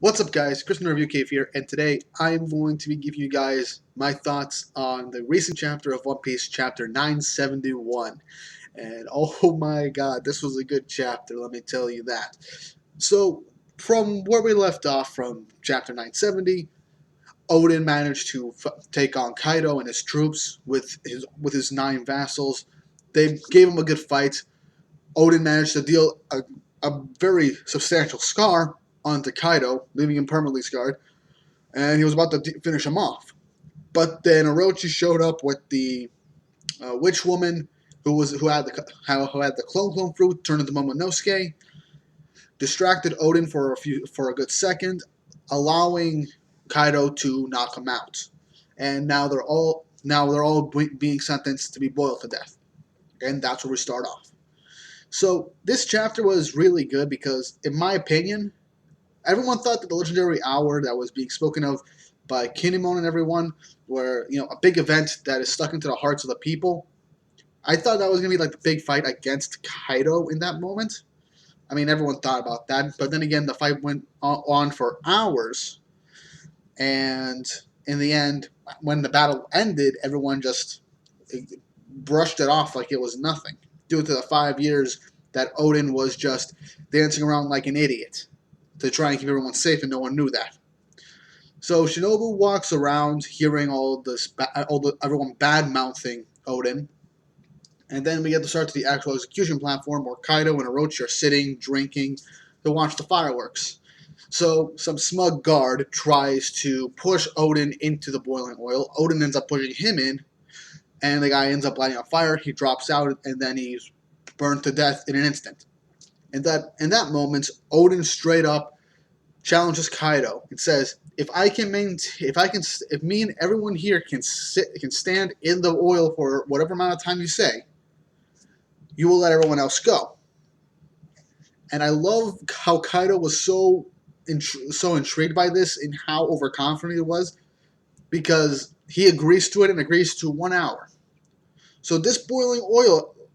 What's up, guys? Christian Review Cave here, and today I'm going to be giving you guys my thoughts on the recent chapter of One Piece, chapter 971. And oh my god, this was a good chapter, let me tell you that. So, from where we left off from chapter 970, Odin managed to take on Kaido and his troops with his 9 vassals. They gave him a good fight. Odin managed to deal a very substantial scar onto Kaido, leaving him permanently scarred, and he was about to finish him off. But then Orochi showed up with the witch woman who had the clone fruit turned into Momonosuke, distracted Odin for a good second, allowing Kaido to knock him out. And now they're all being sentenced to be boiled to death, and that's where we start off. So this chapter was really good because, in my opinion, everyone thought that the legendary hour that was being spoken of by Kinemon and everyone were, a big event that is stuck into the hearts of the people. I thought that was going to be like the big fight against Kaido in that moment. I mean, everyone thought about that, but then again, the fight went on for hours, and in the end, when the battle ended, everyone just brushed it off like it was nothing, due to the 5 years that Odin was just dancing around like an idiot to try and keep everyone safe, and no one knew that. So Shinobu walks around hearing everyone bad mouthing Odin, and then we get to start to the actual execution platform where Kaido and Orochi are sitting, drinking, to watch the fireworks. So some smug guard tries to push Odin into the boiling oil. Odin ends up pushing him in, and the guy ends up lighting on fire. He drops out, and then he's burned to death in an instant. In that moment, Odin straight up challenges Kaido and says, if me and everyone here can stand in the oil for whatever amount of time you say, you will let everyone else go." And I love how Kaido was so intrigued by this and how overconfident he was, because he agrees to it and agrees to 1 hour. So this boiling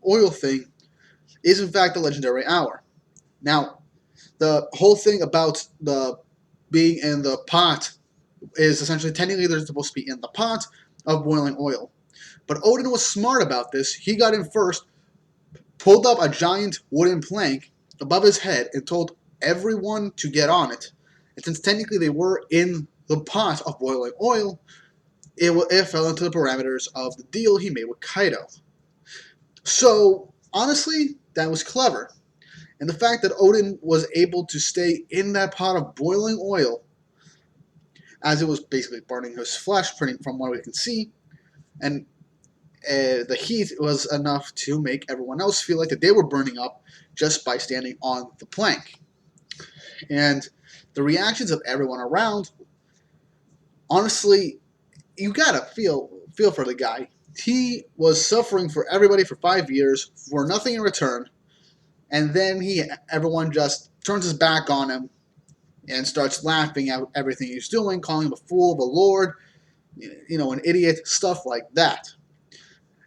oil thing is in fact the legendary hour. Now, the whole thing about the being in the pot is essentially, technically, they're supposed to be in the pot of boiling oil. But Odin was smart about this. He got in first, pulled up a giant wooden plank above his head, and told everyone to get on it. And since technically they were in the pot of boiling oil, it fell into the parameters of the deal he made with Kaido. So, honestly, that was clever. And the fact that Odin was able to stay in that pot of boiling oil, as it was basically burning his flesh, from what we can see, and the heat was enough to make everyone else feel like that they were burning up just by standing on the plank. And the reactions of everyone around, honestly, you gotta feel for the guy. He was suffering for everybody for 5 years for nothing in return, and then everyone just turns his back on him and starts laughing at everything he's doing, calling him a fool of a lord, an idiot, stuff like that.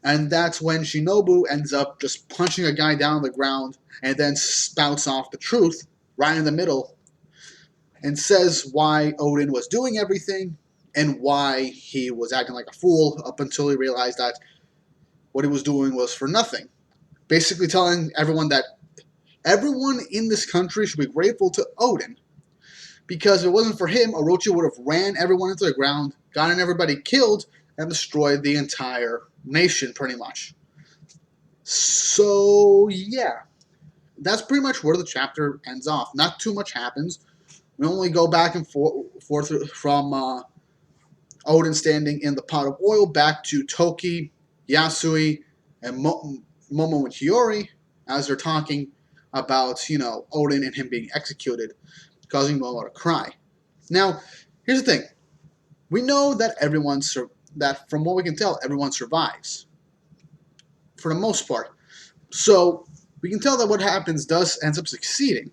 And that's when Shinobu ends up just punching a guy down on the ground and then spouts off the truth right in the middle and says why Odin was doing everything and why he was acting like a fool up until he realized that what he was doing was for nothing. Basically telling everyone that everyone in this country should be grateful to Odin, because if it wasn't for him, Orochi would have ran everyone into the ground, gotten everybody killed, and destroyed the entire nation, pretty much. So, yeah, that's pretty much where the chapter ends off. Not too much happens. We only go back and forth from Odin standing in the pot of oil back to Toki, Yasui, and Momo and Hiyori as they're talking about, Odin and him being executed, causing Momo to cry. Now, here's the thing. We know that that from what we can tell, everyone survives, for the most part. So we can tell that what happens ends up succeeding.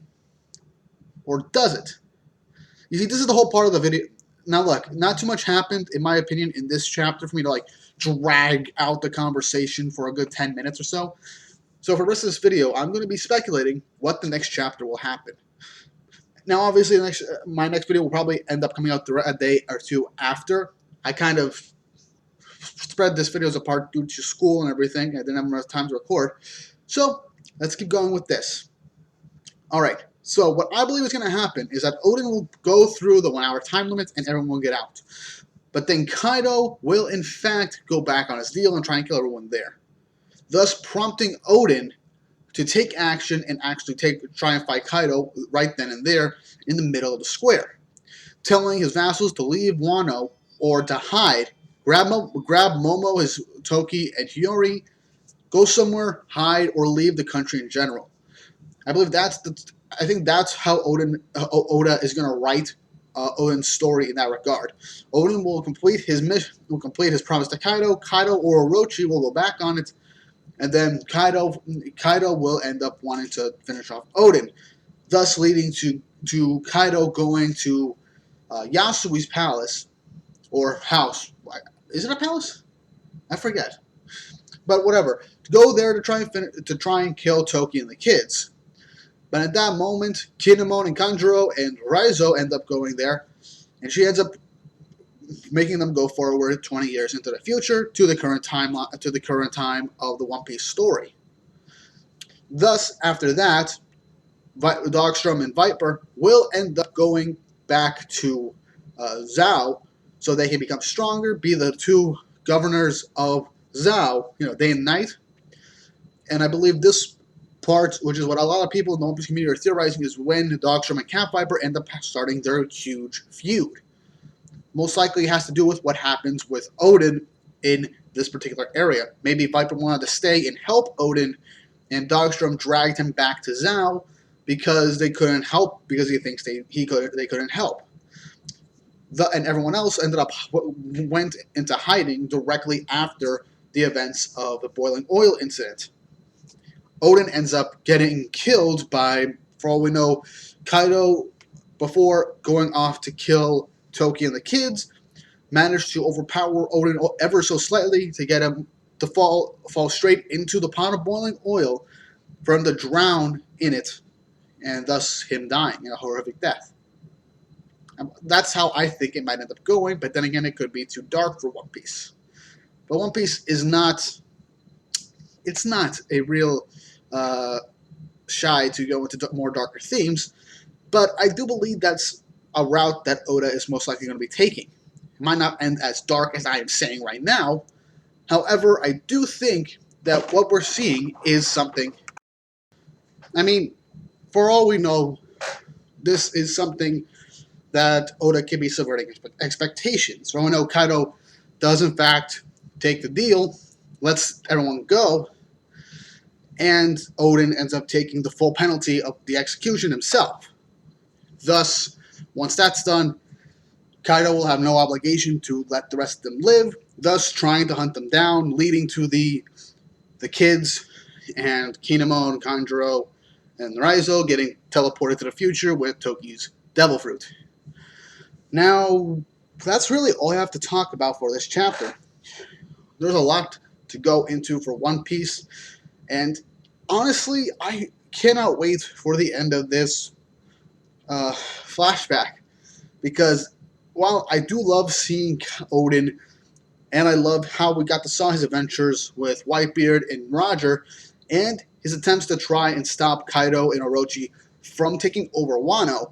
Or does it? You see, this is the whole part of the video. Now look, not too much happened, in my opinion, in this chapter for me to drag out the conversation for a good 10 minutes or so. So for the rest of this video, I'm going to be speculating what the next chapter will happen. Now, obviously, my next video will probably end up coming out a day or two after. I kind of spread this videos apart due to school and everything. I didn't have enough time to record. So let's keep going with this. All right. So what I believe is going to happen is that Odin will go through the 1 hour time limit and everyone will get out. But then Kaido will in fact go back on his deal and try and kill everyone there, thus prompting Odin to take action and actually try and fight Kaido right then and there in the middle of the square, telling his vassals to leave Wano or to hide, grab Momo, his Toki, and Hiyori, go somewhere, hide, or leave the country in general. I believe I think that's how Oda is going to write Odin's story in that regard. Odin will complete his mission, will complete his promise to Kaido. Kaido or Orochi will go back on it, and then Kaido will end up wanting to finish off Odin, thus leading to Kaido going to Yasui's palace or house. Is it a palace? I forget. But whatever. To go there to try and kill Toki and the kids. But at that moment, Kinemon and Kanjuro and Raizo end up going there, and she ends up making them go forward 20 years into the future to the current time of the One Piece story. Thus, after that, Dogstrom and Viper will end up going back to Zhao so they can become stronger, be the two governors of Zhao, day and night. And I believe this part, which is what a lot of people in the One Piece community are theorizing, is when Dogstrom and Cat Viper end up starting their huge feud. Most likely it has to do with what happens with Odin in this particular area. Maybe Viper wanted to stay and help Odin, and Dogstrom dragged him back to Zhao because they couldn't help, because he thinks they couldn't help. And everyone else went into hiding directly after the events of the boiling oil incident. Odin ends up getting killed by, for all we know, Kaido, before going off to kill Toki and the kids, managed to overpower Odin ever so slightly to get him to fall straight into the pot of boiling oil for him to drown in it, and thus him dying in a horrific death. That's how I think it might end up going, but then again, it could be too dark for One Piece. But One Piece is not a real shy to go into more darker themes, but I do believe that's a route that Oda is most likely going to be taking. It might not end as dark as I am saying right now. However, I do think that what we're seeing is something. I mean, for all we know, this is something that Oda can be subverting expectations. For all we know, Kaido does in fact take the deal, lets everyone go, and Odin ends up taking the full penalty of the execution himself. Thus, once that's done, Kaido will have no obligation to let the rest of them live, thus trying to hunt them down, leading to the kids and Kinemon, Kanjuro, and Raizo getting teleported to the future with Toki's Devil Fruit. Now, that's really all I have to talk about for this chapter. There's a lot to go into for One Piece, and honestly, I cannot wait for the end of this flashback, because while I do love seeing Odin, and I love how we got to saw his adventures with Whitebeard and Roger, and his attempts to try and stop Kaido and Orochi from taking over Wano,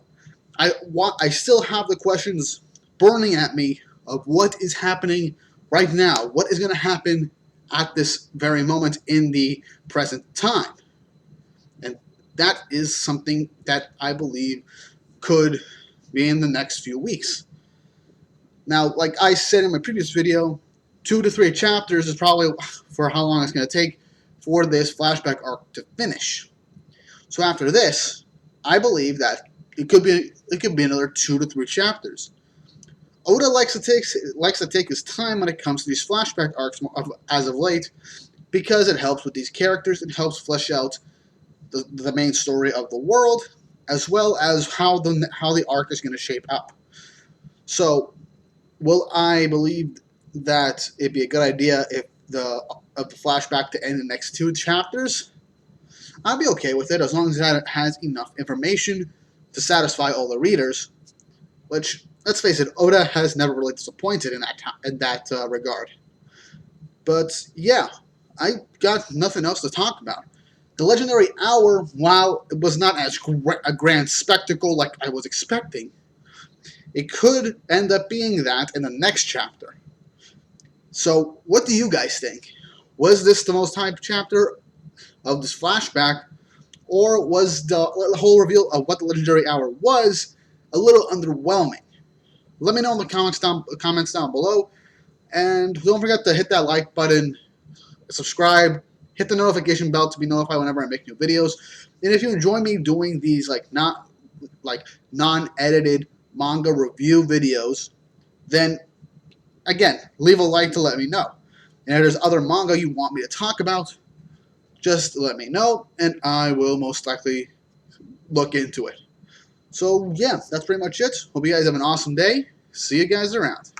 I still have the questions burning at me of what is happening right now. What is going to happen at this very moment in the present time? And that is something that I believe could be in the next few weeks. Now, like I said in my previous video, 2 to 3 chapters is probably for how long it's going to take for this flashback arc to finish. So after this, I believe that it could be another 2 to 3 chapters. Oda likes to take his time when it comes to these flashback arcs as of late, because it helps with these characters. It helps flesh out the main story of the world, as well as how the arc is going to shape up. So, will I believe that it'd be a good idea if the flashback to end in the next 2 chapters? I'd be okay with it as long as it has enough information to satisfy all the readers, which, let's face it, Oda has never really disappointed in that regard. But yeah, I got nothing else to talk about. The Legendary Hour, while it was not as a grand spectacle like I was expecting, it could end up being that in the next chapter. So, what do you guys think? Was this the most hyped chapter of this flashback, or was the whole reveal of what the Legendary Hour was a little underwhelming? Let me know in the comments down below, and don't forget to hit that like button, subscribe, hit the notification bell to be notified whenever I make new videos. And if you enjoy me doing these non-edited manga review videos, then again, leave a like to let me know. And if there's other manga you want me to talk about, just let me know, and I will most likely look into it. So yeah, that's pretty much it. Hope you guys have an awesome day. See you guys around.